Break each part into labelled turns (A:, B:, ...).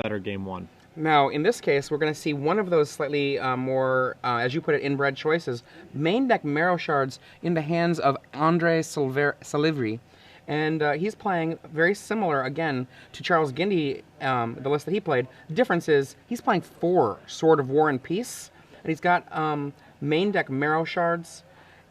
A: better game one.
B: Now, in this case, we're going to see one of those slightly more, as you put it, inbred choices. Main deck Marrow Shards in the hands of Andre Selivri. And he's playing very similar, again, to Charles Gindy, the list that he played. The difference is he's playing 4 Sword of War and Peace. And he's got main deck Marrow Shards.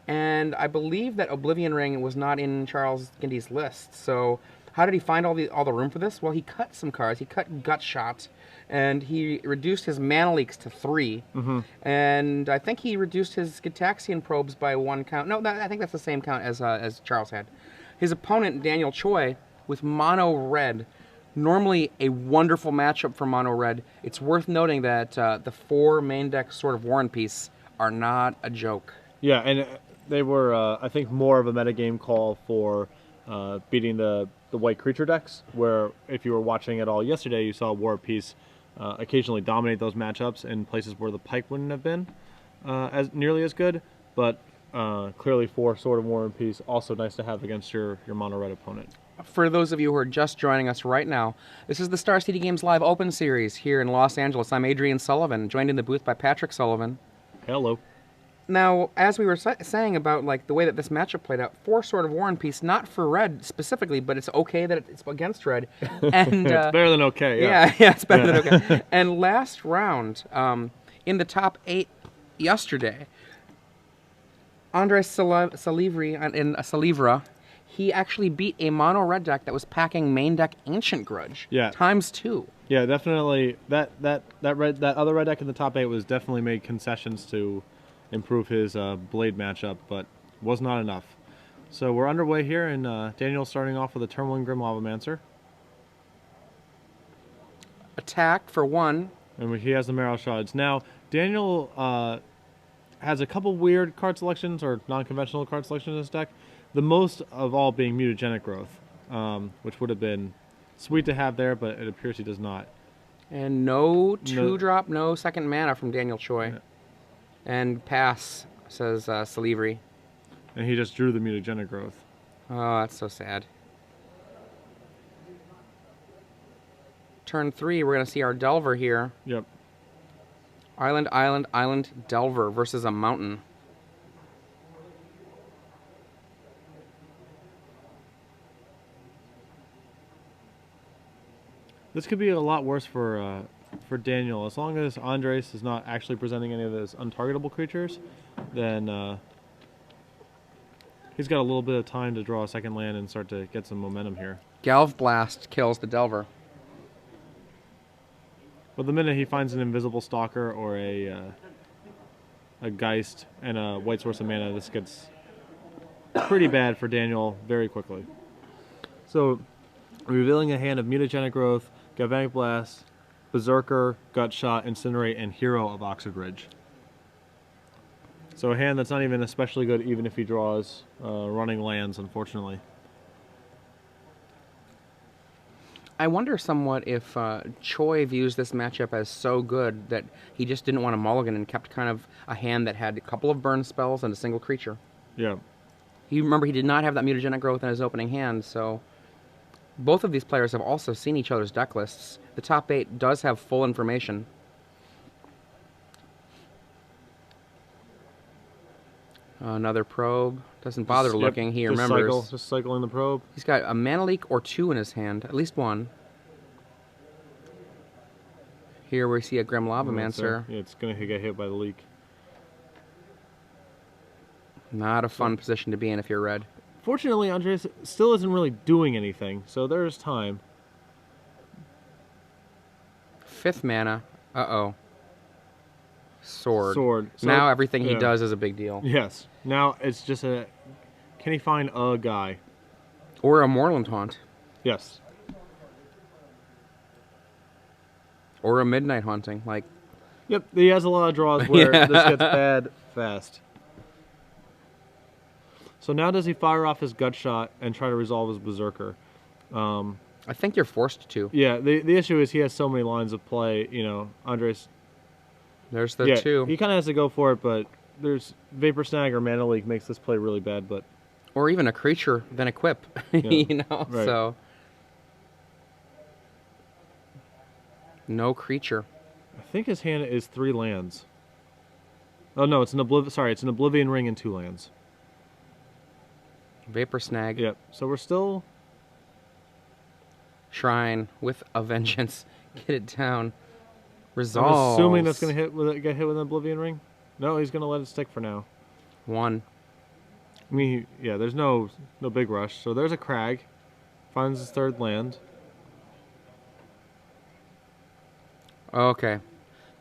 B: And I believe that Oblivion Ring was not in Charles Gindy's list. So how did he find all the room for this? Well, he cut some cards. He cut Gut Shot, and he reduced his mana leaks to 3. And I think he reduced his Gitaxian probes by 1 count. No, I think that's the same count as Charles had. His opponent, Daniel Choi, with mono red. Normally a wonderful matchup for mono red. It's worth noting that the 4 main deck Sword of War and Peace are not a joke.
A: Yeah, and they were, I think, more of a metagame call for beating the white creature decks, where if you were watching it all yesterday, you saw War and Peace occasionally dominate those matchups in places where the Pike wouldn't have been as nearly as good, but clearly 4 Sword of War and Peace, also nice to have against your mono red opponent.
B: For those of you who are just joining us right now, this is the Star City Games Live Open Series here in Los Angeles. I'm Adrian Sullivan, joined in the booth by Patrick Sullivan.
A: Hello.
B: Now, as we were saying about like the way that this matchup played out, 4 Sword of War and Peace, not for red specifically, but it's okay that it's against red. And
A: it's better than okay. Yeah,
B: it's better than okay. And last round, in the top 8 yesterday, Andre Selivri in Selivra, he actually beat a mono red deck that was packing main deck Ancient Grudge.
A: Yeah.
B: ×2.
A: Yeah, definitely. That other red deck in the top 8 was definitely made concessions to improve his blade matchup, but was not enough. So we're underway here, and Daniel's starting off with a turn 1 Grim Lavamancer.
B: Attack for 1.
A: And he has the Marrow Shards. Now, Daniel has a couple weird card selections, or non-conventional card selections in his deck. The most of all being Mutagenic Growth, which would have been sweet to have there, but it appears he does not.
B: And no 2-drop, no second mana from Daniel Choi. Yeah. And pass, says Selivri.
A: And he just drew the Mutagenic Growth.
B: Oh, that's so sad. Turn 3, we're going to see our Delver here.
A: Yep.
B: Island, Island, Island, Delver versus a Mountain.
A: This could be a lot worse for Daniel. As long as Andres is not actually presenting any of those untargetable creatures, then he's got a little bit of time to draw a second land and start to get some momentum here.
B: Galv Blast kills the Delver.
A: But the minute he finds an Invisible Stalker or a Geist and a white source of mana, this gets pretty bad for Daniel very quickly. So, revealing a hand of Mutagenic Growth, Galvanic Blast, Berserker, Gut Shot, Incinerate, and Hero of Oxidridge. So a hand that's not even especially good even if he draws running lands, unfortunately.
B: I wonder somewhat if Choi views this matchup as so good that he just didn't want to mulligan and kept kind of a hand that had a couple of burn spells and a single creature.
A: Yeah.
B: Remember, he did not have that Mutagenic Growth in his opening hand, so both of these players have also seen each other's deck lists. The top 8 does have full information. Another probe. Doesn't bother looking. He remembers.
A: Just cycling the probe.
B: He's got a mana leak or 2 in his hand. At least 1. Here we see a Grim Lavamancer.
A: Yeah, it's going to get hit by the leak.
B: Not a fun position to be in if you're red.
A: Fortunately, Andres still isn't really doing anything, so there's time.
B: 5th mana. Uh-oh. Sword.
A: So,
B: now everything he does is a big deal.
A: Yes. Now it's just a... Can he find a guy?
B: Or a Moorland Haunt.
A: Yes.
B: Or a Midnight Haunting. Like.
A: Yep, he has a lot of draws where this gets bad fast. So now does he fire off his Gut Shot and try to resolve his Berserker?
B: I think you're forced to.
A: Yeah, the issue is he has so many lines of play, you know, Andres...
B: There's the 2.
A: He kind of has to go for it, but there's Vapor Snag or Mana Leak makes this play really bad, but...
B: Or even a creature, then equip, you know,
A: right.
B: So... No creature.
A: I think his hand is 3 lands. Oh no, it's an Oblivion Ring and 2 lands.
B: Vapor Snag.
A: Yep. So we're still.
B: Shrine with a vengeance. Get it down. Resolve.
A: I'm assuming that's gonna get hit with an Oblivion Ring. No, he's gonna let it stick for now.
B: 1.
A: I mean, yeah, there's no big rush. So there's a Crag. Finds his 3rd land.
B: Okay.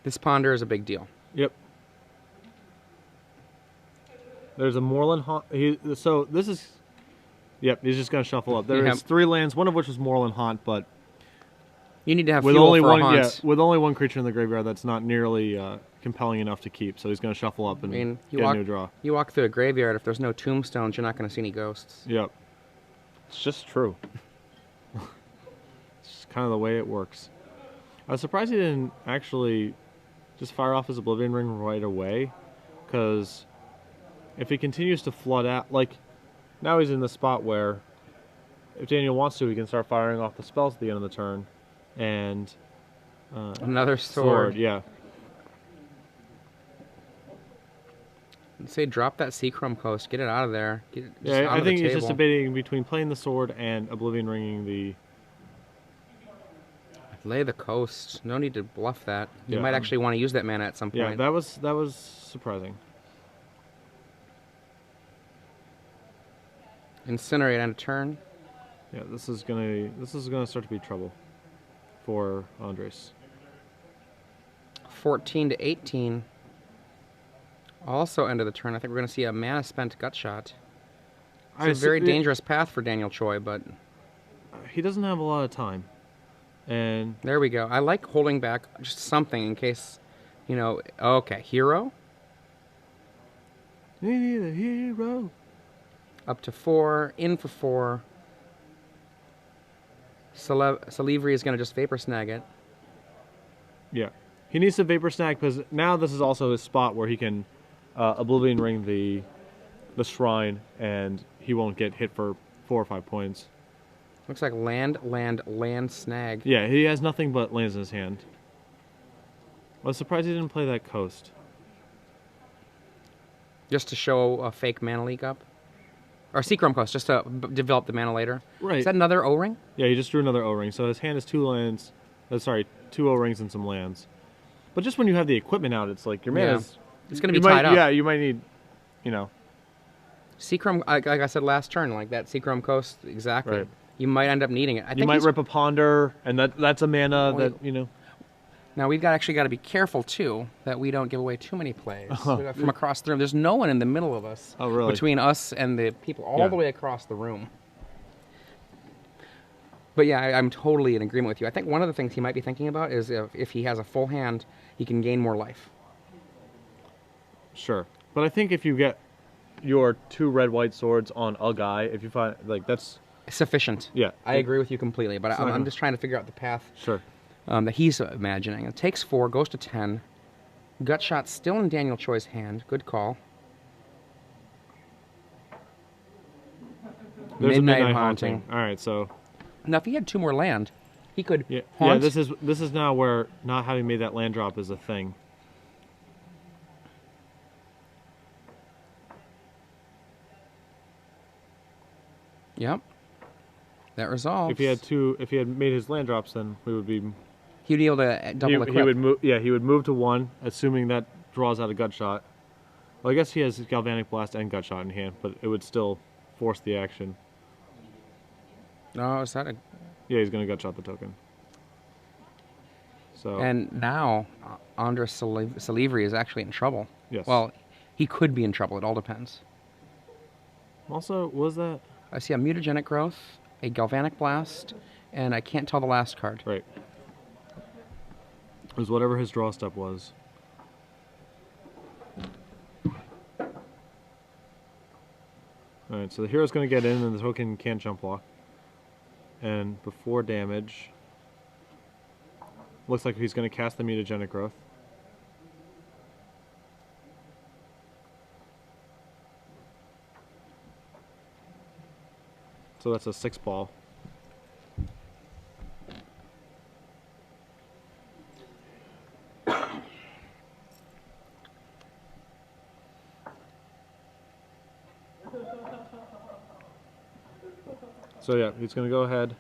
B: This ponder is a big deal.
A: Yep. There's a Moorland Haunt. So this is. Yep, he's just gonna shuffle up. There is 3 lands, one of which was Moorland Haunt, but
B: You need to have
A: with
B: fuel
A: only
B: for
A: one,
B: a haunt.
A: with only one creature in the graveyard, that's not nearly compelling enough to keep. So he's gonna shuffle up and get a new draw.
B: You walk through a graveyard, if there's no tombstones, you're not going to see any ghosts.
A: Yep. It's just true. It's just kind of the way it works. I was surprised he didn't actually just fire off his Oblivion Ring right away, because if he continues to flood out, like, now he's in the spot where if Daniel wants to, he can start firing off the spells at the end of the turn, and
B: Another sword.
A: yeah.
B: Say drop that Seachrome Coast. Get it out of there. Get it just
A: Yeah,
B: out
A: I
B: of the
A: think he's
B: table.
A: just debating between playing the sword and Oblivion Ringing the.
B: Lay the coast. No need to bluff that. You
A: Yeah.
B: might actually want to use that mana at some point.
A: Yeah, that was surprising.
B: Incinerate end of turn.
A: Yeah, this is gonna start to be trouble for Andres.
B: 14 to 18. Also end of the turn. I think we're going to see a mana spent gut shot. It's a very dangerous path for Daniel Choi, but
A: He doesn't have a lot of time, and
B: there we go. I like holding back just something in case, you know. Okay, hero
A: you need a hero.
B: up to 4, in for 4. Selivra is going to just vapor snag it.
A: Yeah, he needs to vapor snag because now this is also his spot where he can Oblivion Ring the shrine, and he won't get hit for 4 or 5 points.
B: Looks like land snag.
A: Yeah, he has nothing but lands in his hand. I was surprised he didn't play that coast.
B: Just to show a fake mana leak up. Or Seachrome Coast, just to develop the mana later.
A: Right.
B: Is that another O-ring?
A: Yeah, he just drew another O-ring, so his hand is 2 lands. Sorry, 2 O-rings and some lands. But just when you have the equipment out, it's like your mana is.
B: It's going to be tied up.
A: Yeah, you might need, you know.
B: Seachrome, like I said last turn, like that Seachrome Coast, exactly.
A: Right.
B: You might end up needing it. I
A: You
B: think
A: might rip a Ponder, and that's a mana that, you know.
B: Now we've actually got to be careful too that we don't give away too many plays from across the room. There's no one in the middle of us.
A: Oh, really?
B: Between us and the people all the way across the room. But yeah, I'm totally in agreement with you. I think one of the things he might be thinking about is if he has a full hand, he can gain more life.
A: Sure. But I think if you get your 2 red-white swords on a guy, if you find, like, that's...
B: Sufficient.
A: Yeah.
B: I agree with you completely, but I'm just trying to figure out the path
A: Sure.
B: that he's imagining. It takes 4, goes to 10. Gut shot still in Daniel Choi's hand. Good call.
A: There's
B: Midnight
A: a Midnight
B: Haunting.
A: Haunting. All right, so...
B: Now, if he had 2 more land, he could
A: Yeah,
B: haunt.
A: this is now where not having made that land drop is a thing.
B: Yep. That resolves.
A: If he had made his land drops, then we would be.
B: He'd be able to double equip.
A: He would move. Yeah, he would move to 1, assuming that draws out a gut shot. Well, I guess he has Galvanic Blast and gut shot in hand, but it would still force the action.
B: Oh, is that a...
A: Yeah, he's gonna gut shot the token. So.
B: And now, Andres Selivra is actually in trouble.
A: Yes.
B: Well, he could be in trouble. It all depends.
A: Also, was that?
B: I see a Mutagenic Growth, a Galvanic Blast, and I can't tell the last card.
A: Right. It was whatever his draw step was. Alright, so the hero's going to get in and the token can't jump block. And before damage, looks like he's going to cast the Mutagenic Growth. So that's a 6 ball. So yeah, he's going to go ahead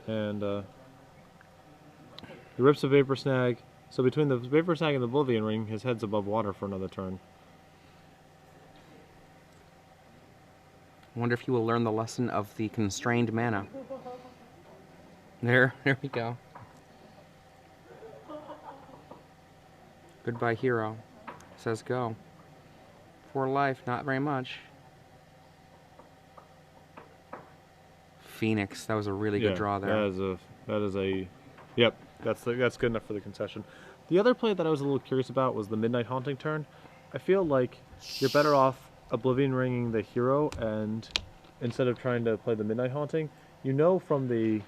A: and he rips a Vapor Snag. So between the Vapor Snag and the Oblivion Ring, his head's above water for another turn.
B: I wonder if he will learn the lesson of the constrained mana. There we go. Goodbye, hero. Says go. 4 life, not very much. Phoenix, that was a really good draw there.
A: That is a, yep, that's good enough for the concession. The other play that I was a little curious about was the Midnight Haunting turn. I feel like you're better off Oblivion Ringing the hero, and instead of trying to play the Midnight Haunting, you know from the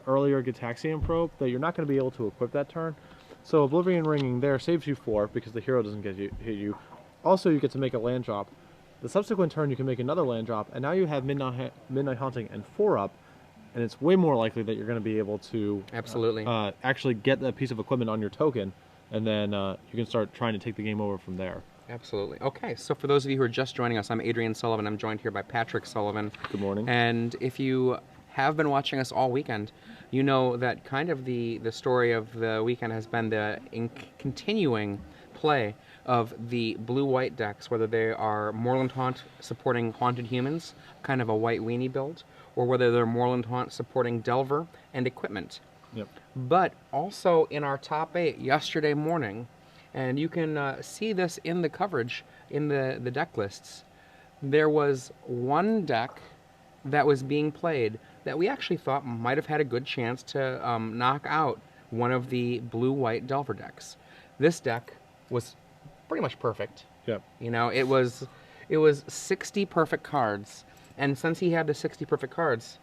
A: earlier Gitaxian Probe that you're not going to be able to equip that turn. So Oblivion Ringing there saves you 4 because the hero doesn't hit you. Also, you get to make a land drop. The subsequent turn, you can make another land drop, and now you have Midnight Haunting and 4-up, and it's way more likely that you're going to be able to
B: absolutely
A: actually get that piece of equipment on your token, and then you can start trying to take the game over from there.
B: Absolutely. Okay, so for those of you who are just joining us, I'm Adrian Sullivan. I'm joined here by Patrick Sullivan.
A: Good morning.
B: And if you have been watching us all weekend, you know that kind of the story of the weekend has been the continuing play of the blue-white decks, whether they are Moorland Haunt supporting Haunted Humans, kind of a white weenie build, or whether they're Moorland Haunt supporting Delver and equipment.
A: Yep.
B: But also in our top 8 yesterday morning, and you can see this in the coverage in the deck lists, there was one deck that was being played that we actually thought might have had a good chance to knock out one of the blue-white Delver decks. This deck was pretty much perfect.
A: Yep.
B: You know, it was 60 perfect cards, and since he had the 60 perfect cards,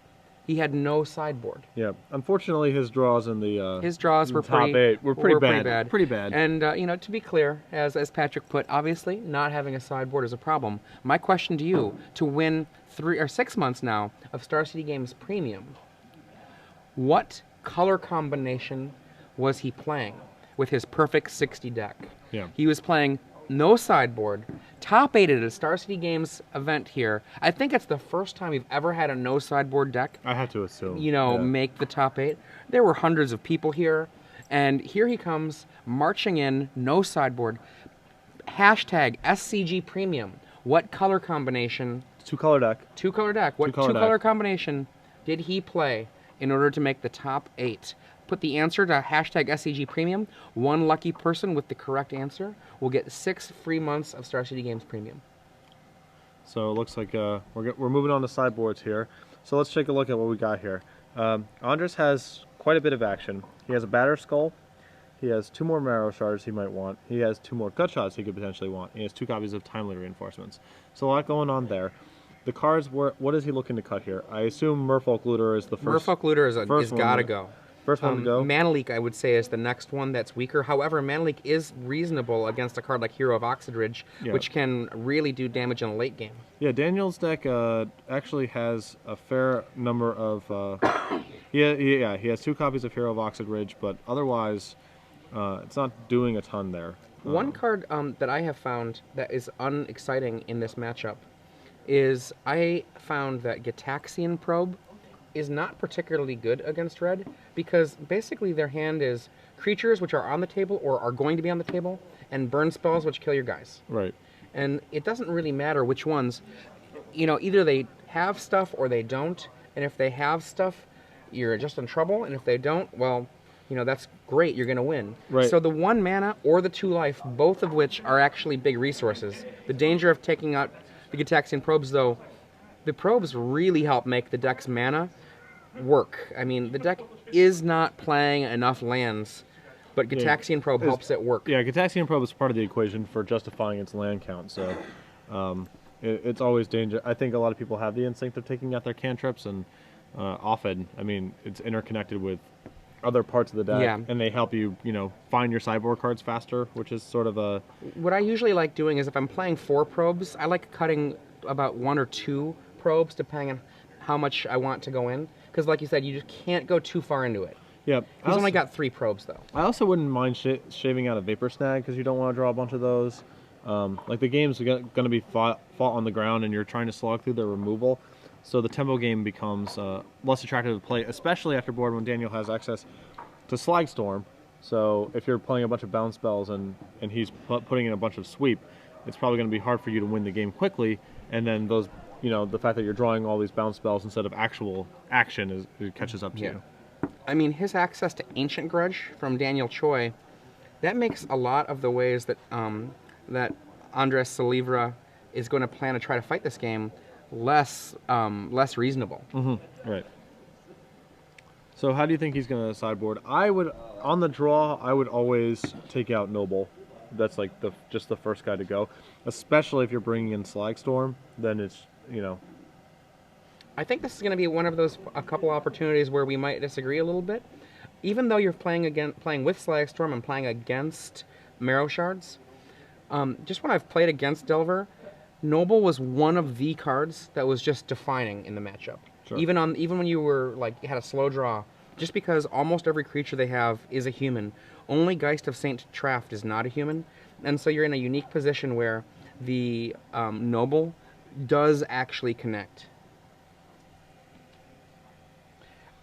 B: he had no sideboard.
A: Yeah. Unfortunately, his draws in the
B: top
A: 8 were pretty bad. Pretty bad.
B: And you know, to be clear, as Patrick put, obviously not having a sideboard is a problem. My question to you: to win 3 or 6 months now of Star City Games Premium, what color combination was he playing with his perfect 60 deck?
A: Yeah.
B: He was playing no sideboard, top 8 at a Star City Games event here. I think it's the first time we've ever had a no sideboard deck,
A: I have to assume,
B: you know, make the top 8. There were hundreds of people here, and here he comes marching in, no sideboard. Hashtag SCG Premium. What color combination?
A: 2-color deck.
B: 2-color deck. What two-color combination did he play in order to make the top 8? Put the answer to hashtag SCG Premium. One lucky person with the correct answer will get 6 free months of Star City Games Premium.
A: So it looks like we're moving on to sideboards here. So let's take a look at what we got here. Andres has quite a bit of action. He has a Batter Skull. He has 2 more Marrow Shards he might want. He has 2 more Gut Shots he could potentially want. He has 2 copies of Timely Reinforcements. So a lot going on there. The cards, what is he looking to cut here? I assume Merfolk Looter is the first.
B: Merfolk Looter is gotta go.
A: First one to go.
B: Mana Leak, I would say, is the next one that's weaker. However, Mana Leak is reasonable against a card like Hero of Oxidridge, which can really do damage in a late game.
A: Yeah, Daniel's deck actually has a fair number of... he has 2 copies of Hero of Oxidridge, but otherwise it's not doing a ton there.
B: One card that I have found that is unexciting in this matchup is I found that Gitaxian Probe is not particularly good against red, because basically their hand is creatures which are on the table or are going to be on the table, and burn spells which kill your guys.
A: Right.
B: And it doesn't really matter which ones. You know, either they have stuff or they don't, and if they have stuff, you're just in trouble, and if they don't, well, you know, that's great, you're going to win.
A: Right.
B: So the 1 mana or the 2 life, both of which are actually big resources. The danger of taking out the Gitaxian Probes, though, the probes really help make the deck's mana work. I mean, the deck is not playing enough lands, but Gitaxian Probe helps it work.
A: Yeah, Gitaxian Probe is part of the equation for justifying its land count, so it's always danger. I think a lot of people have the instinct of taking out their cantrips, and often, I mean, it's interconnected with other parts of the deck, and they help you, you know, find your sideboard cards faster, which is sort of a...
B: What I usually like doing is if I'm playing 4 probes, I like cutting about 1 or 2 probes, depending on how much I want to go in. Because like you said, you just can't go too far into it.
A: Yeah.
B: He's only got 3 probes, though.
A: I also wouldn't mind shaving out a Vapor Snag, because you don't want to draw a bunch of those. Like, the game's going to be fought on the ground, and you're trying to slog through their removal. so the tempo game becomes less attractive to play, especially after board when Daniel has access to Slag Storm. So if you're playing a bunch of bounce spells and he's putting in a bunch of sweep, it's probably going to be hard for you to win the game quickly. And then those, the fact that you're drawing all these bounce spells instead of actual action it catches up to you.
B: I mean, his access to Ancient Grudge from Daniel Choi, that makes a lot of the ways that that Andres Selivra is going to plan to try to fight this game less reasonable.
A: Mm-hmm. Right. So how do you think he's going to sideboard? On the draw, I would always take out Noble. That's like just the first guy to go. Especially if you're bringing in Slagstorm, then it's,
B: I think this is going to be one of those a couple opportunities where we might disagree a little bit. Even though you're playing with Slagstorm and playing against Marrow Shards, just when I've played against Delver, Noble was one of the cards that was just defining in the matchup.
A: Sure.
B: Even when you were had a slow draw, just because almost every creature they have is a human. Only Geist of Saint Traft is not a human, and so you're in a unique position where the Noble does actually connect.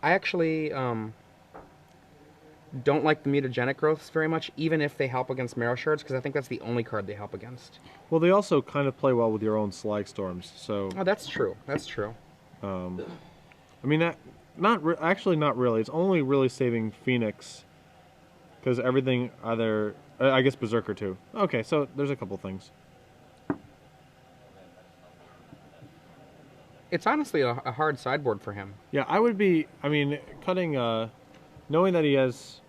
B: I actually don't like the mutagenic growths very much, even if they help against Marrow Shards, because I think that's the only card they help against.
A: Well, they also kind of play well with your own Slag Storms, so...
B: Oh, that's true. That's true.
A: I mean, actually not really. It's only really saving Phoenix, because everything either... I guess Berserker too. Okay, so there's a couple things.
B: It's honestly a hard sideboard for him.
A: Yeah, I would be... I mean, cutting... knowing that he has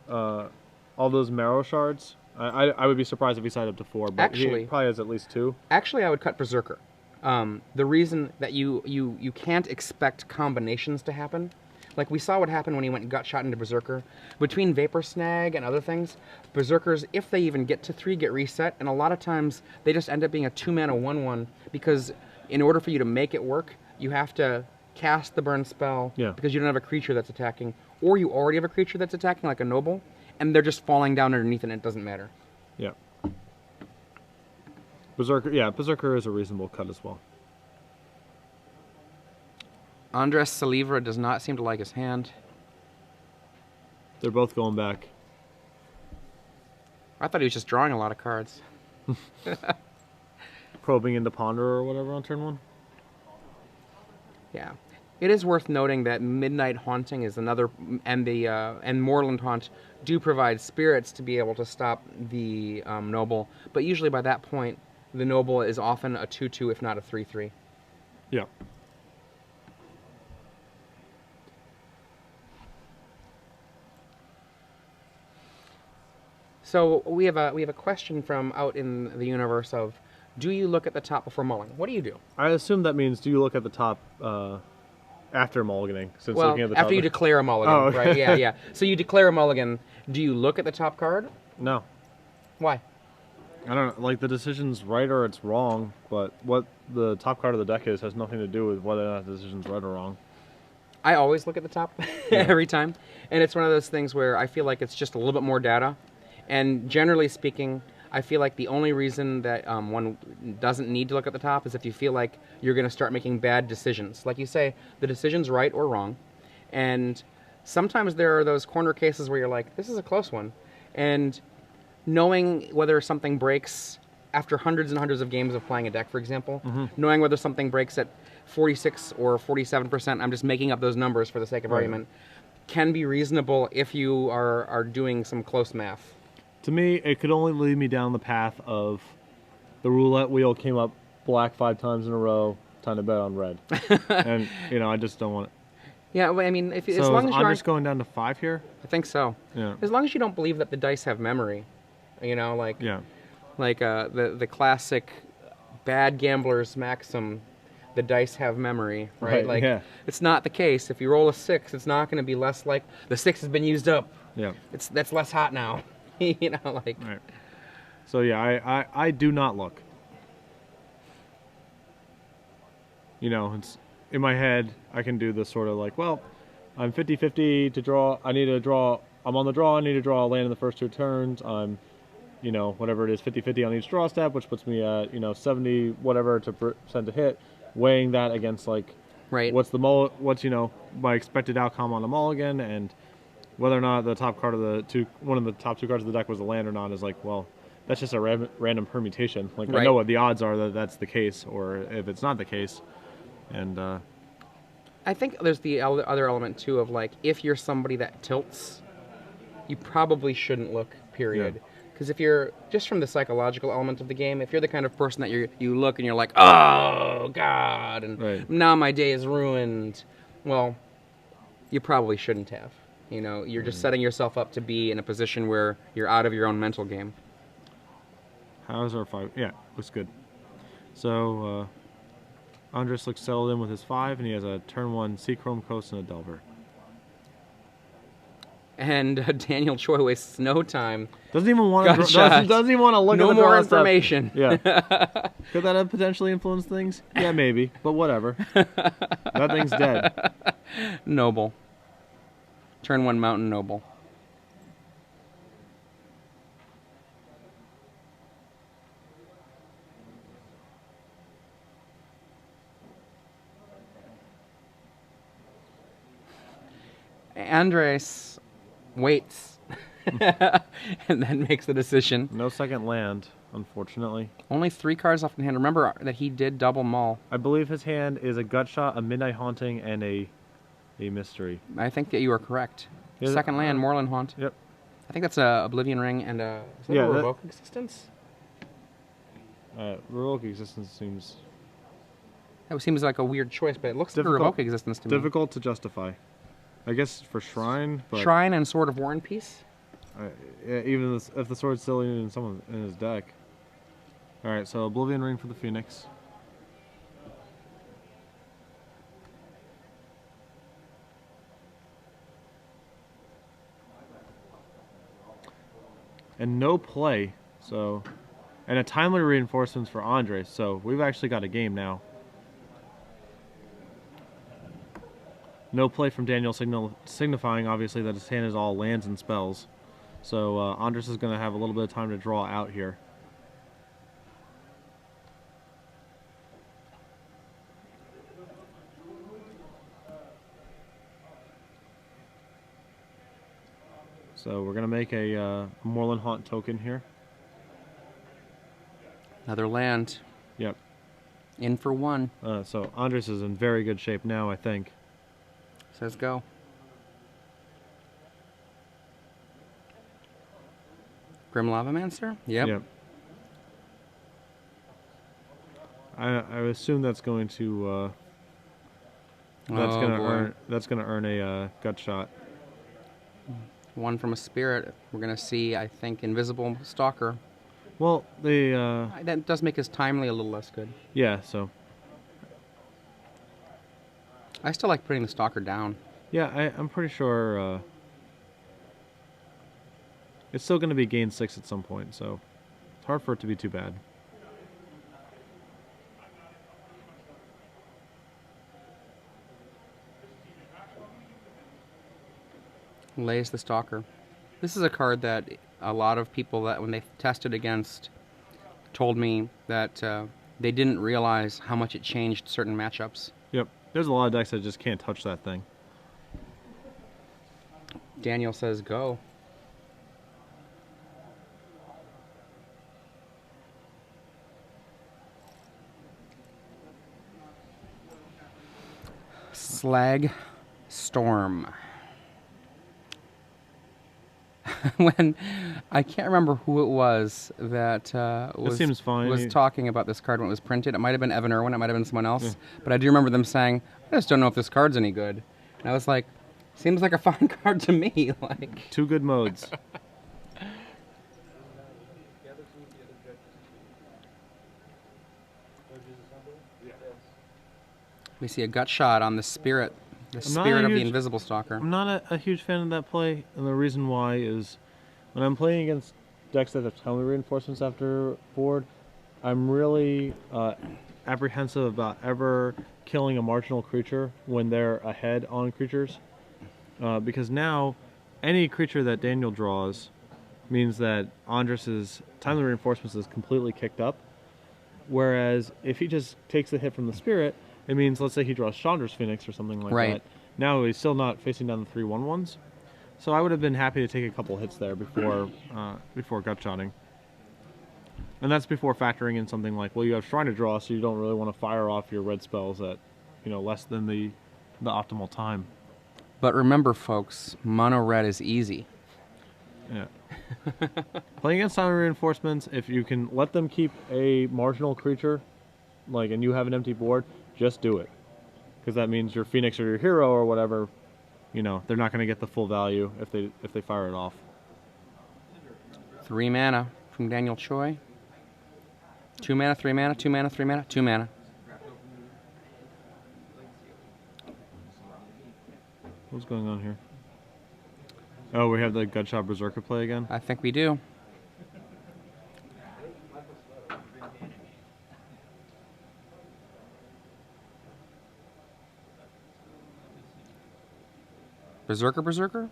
A: all those Marrow Shards, I would be surprised if he sided up to 4, but
B: actually,
A: he probably has at least 2.
B: Actually, I would cut Berserker. The reason that you can't expect combinations to happen, like we saw what happened when he went and got shot into Berserker. Between Vapor Snag and other things, Berserkers, if they even get to 3, get reset, and a lot of times they just end up being a 2-mana 1/1, because in order for you to make it work, you have to cast the burn spell because you don't have a creature that's attacking, or you already have a creature that's attacking, like a Noble, and they're just falling down underneath and it doesn't matter.
A: Yeah. Berserker is a reasonable cut as well.
B: Andres Selivra does not seem to like his hand.
A: They're both going back.
B: I thought he was just drawing a lot of cards.
A: Probing into Ponder or whatever on turn 1?
B: Yeah. It is worth noting that Midnight Haunting is another, and Moorland Haunt do provide spirits to be able to stop the Noble, but usually by that point, the Noble is often a 2/2, if not a 3/3.
A: Yeah.
B: So we have a question from out in the universe of, do you look at the top before mulling? What do you do?
A: I assume that means, do you look at the top after mulliganing? Since
B: well,
A: looking at the
B: after
A: top
B: you declare a mulligan,
A: okay.
B: right? Yeah. So you declare a mulligan. Do you look at the top card?
A: No.
B: Why?
A: I don't know. Like, the decision's right or it's wrong, but what the top card of the deck is has nothing to do with whether or not the decision's right or wrong.
B: I always look at the top every time, and it's one of those things where I feel like it's just a little bit more data. And generally speaking, I feel like the only reason that one doesn't need to look at the top is if you feel like you're going to start making bad decisions. Like you say, the decision's right or wrong. And sometimes there are those corner cases where you're like, this is a close one. And knowing whether something breaks after hundreds and hundreds of games of playing a deck, for example, knowing whether something breaks at 46 or 47%, I'm just making up those numbers for the sake of argument, can be reasonable if you are doing some close math.
A: To me, it could only lead me down the path of the roulette wheel came up black 5 times in a row, time to bet on red. And, I just don't want it.
B: Yeah, well, I mean, as long as
A: I'm
B: you
A: just going down to 5 here?
B: I think so.
A: Yeah.
B: As long as you don't believe that the dice have memory, like the classic bad gambler's maxim, the dice have memory, right? It's not the case. If you roll a 6, it's not going to be less like the 6 has been used up.
A: Yeah.
B: That's less hot now.
A: Right. So yeah, I do not look. It's in my head, I can do this sort of like, well, I'm 50-50 to draw. I'm on the draw. I need to draw a land in the first 2 turns. I'm, whatever it is, 50-50 on each draw step, which puts me at, 70 whatever to percent to hit. Weighing that against like
B: Right.
A: What's my expected outcome on a mulligan, and whether or not the top card of one of the top two cards of the deck was a land or not is like, well, that's just a random permutation. Like, I know what the odds are that that's the case, or if it's not the case. And
B: I think there's the other element too of like, if you're somebody that tilts, you probably shouldn't look, period. Because if you're, just from the psychological element of the game, if you're the kind of person that you look and you're like, oh, God, and now my day is ruined, well, you probably shouldn't have. You know, you're just setting yourself up to be in a position where you're out of your own mental game.
A: How's our 5? Yeah, looks good. So, Andres looks settled in with his 5, and he has a turn 1 Seachrome Coast and a Delver.
B: And Daniel Choi wastes no time.
A: Doesn't even want to look at the
B: No more information.
A: Yeah. Could that have potentially influenced things? Yeah, maybe. But whatever. That thing's dead.
B: Noble. Turn 1 Mountain Noble. Andres waits and then makes the decision.
A: No second land, unfortunately.
B: Only 3 cards left in hand. Remember that he did double mull.
A: I believe his hand is a Gut Shot, a Midnight Haunting, and a mystery.
B: I think that you are correct. Second land, Moorland Haunt.
A: Yep.
B: I think that's a Oblivion Ring and a... Is that a Revoke Existence?
A: Revoke Existence seems...
B: That seems like a weird choice, but it looks like a Revoke Existence to me.
A: Difficult to justify. I guess for Shrine, but...
B: Shrine and Sword of War and Peace?
A: Yeah, even if the sword's still in his deck. Alright, so Oblivion Ring for the Phoenix. And no play, so... And a timely reinforcements for Andres, so we've actually got a game now. No play from Daniel, signifying obviously that his hand is all lands and spells. So Andres is going to have a little bit of time to draw out here. So we're going to make a Moorland Haunt token here.
B: Another land.
A: Yep.
B: In for 1.
A: So Andres is in very good shape now, I think.
B: Says go. Grim Lavamancer? Yep.
A: I assume that's going to that's gonna earn a Gut Shot.
B: 1 from a Spirit. We're gonna see, I think, Invisible Stalker.
A: Well,
B: that does make his timely a little less good.
A: Yeah, so
B: I still like putting the Stalker down.
A: Yeah, I'm pretty sure it's still going to be gain 6 at some point, so it's hard for it to be too bad.
B: Lays the Stalker. This is a card that a lot of people that when they tested against told me that they didn't realize how much it changed certain matchups.
A: Yep. There's a lot of decks that just can't touch that thing.
B: Daniel says go. Slag Storm. When I can't remember who it was that
A: seems fine.
B: was talking about this card when it was printed. It might have been Evan Irwin, it might have been someone else, but I do remember them saying, "I just don't know if this card's any good." And I was like, "Seems like a fine card to me." Like
A: 2 good modes.
B: We see a Gut Shot on the Spirit. The Spirit of the Invisible Stalker.
A: I'm not a huge fan of that play, and the reason why is when I'm playing against decks that have timely reinforcements after board, I'm really apprehensive about ever killing a marginal creature when they're ahead on creatures. Because now, any creature that Daniel draws means that Andres' timely reinforcements is completely kicked up. Whereas if he just takes the hit from the Spirit it means, let's say he draws Chandra's Phoenix or something like
B: Right.
A: that. Now he's still not facing down the 3/1/1s. So I would have been happy to take a couple hits there before gut shotting. And that's before factoring in something like, well, you have Shrine to draw, so you don't really want to fire off your red spells at, less than the optimal time.
B: But remember, folks, mono red is easy.
A: Yeah. Playing against Silent Reinforcements, if you can let them keep a marginal creature, and you have an empty board, just do it. Because that means your Phoenix or your hero or whatever, they're not going to get the full value if they fire it off.
B: 3 mana from Daniel Choi. 2 mana, 3 mana, 2 mana, 3 mana, 2 mana.
A: What's going on here? Oh, we have the Gutshot Berserker play again?
B: I think we do. Berserker?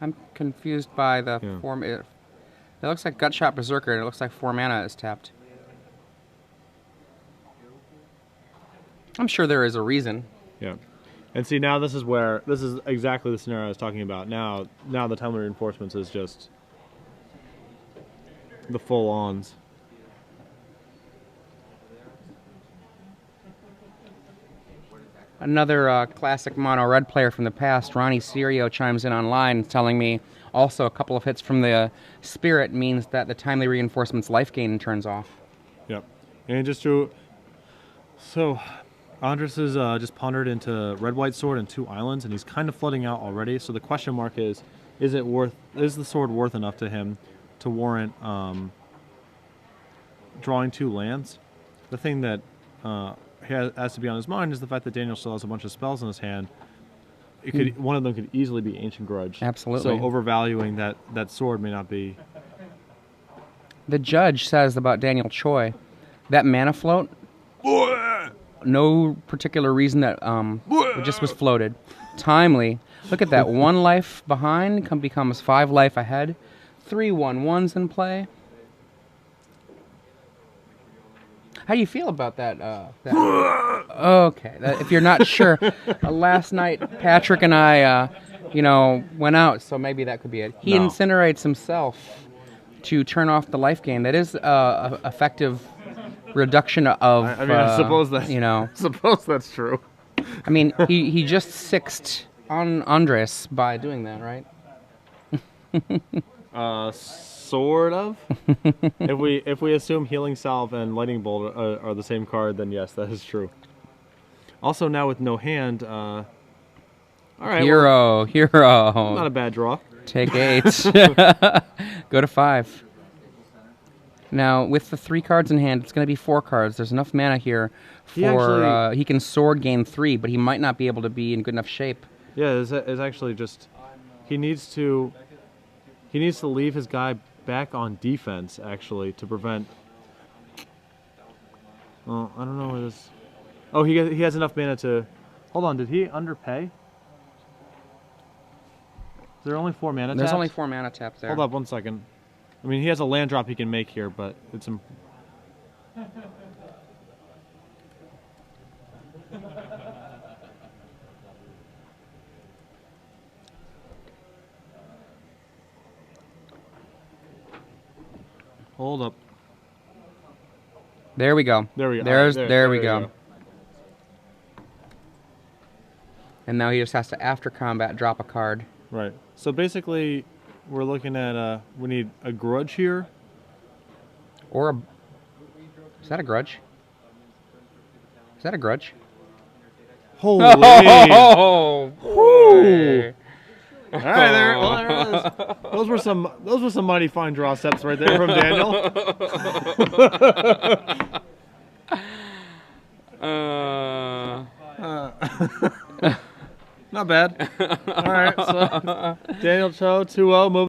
B: I'm confused by the form. It looks like Gutshot Berserker, and it looks like 4 mana is tapped. I'm sure there is a reason.
A: Yeah. And see, now this is exactly the scenario I was talking about. Now the Timely Reinforcements is just the full-ons.
B: Another classic mono red player from the past, Ronnie Serio, chimes in online telling me also a couple of hits from the Spirit means that the Timely Reinforcements life gain turns off.
A: Yep. And so Andres is just pondered into Red-White Sword and 2 islands, and he's kind of flooding out already. So the question mark is the sword worth enough to him to warrant drawing 2 lands? The thing that has to be on his mind is the fact that Daniel still has a bunch of spells in his hand. One of them could easily be Ancient Grudge.
B: Absolutely.
A: So overvaluing that sword may not be.
B: The judge says about Daniel Choi, that mana float, no particular reason that it just was floated. Timely. Look at that. 1 life behind becomes 5 life ahead. 3/1/1s in play. How do you feel about that? Okay. If you're not sure, last night Patrick and I, went out, so maybe that could be it. He incinerates himself to turn off the life gain. That is effective reduction of.
A: I suppose that. Suppose that's true.
B: I mean, he just sixed on Andres by doing that, right?
A: Sort of. If we assume Healing Salve and Lightning Bolt are the same card, then yes, that is true. Also, now with no hand, all right.
B: Hero.
A: Not a bad draw.
B: Take 8. Go to 5. Now, with the 3 cards in hand, it's going to be 4 cards. There's enough mana here for he can sword gain 3, but he might not be able to be in good enough shape.
A: Yeah, it's actually just he needs to leave his guy back on defense, actually, to prevent. Oh, I don't know what it is. Oh, he has enough mana to. Hold on, did he underpay? Is there only 4 mana tapped?
B: There's only 4 mana tapped there.
A: Hold up 1 second. I mean, he has a land drop he can make here, but it's. Hold up.
B: There we go.
A: There we go.
B: There we go. And now he just has to, after combat, drop a card.
A: Right. So basically, we're looking at we need a Grudge here.
B: Or a. Is that a Grudge? Is that a Grudge?
A: Holy!
B: Oh!
A: All right, there. Well, there it is. Those were some mighty fine draw steps right there from Daniel. Not bad. All right, so Daniel Cho 2-0.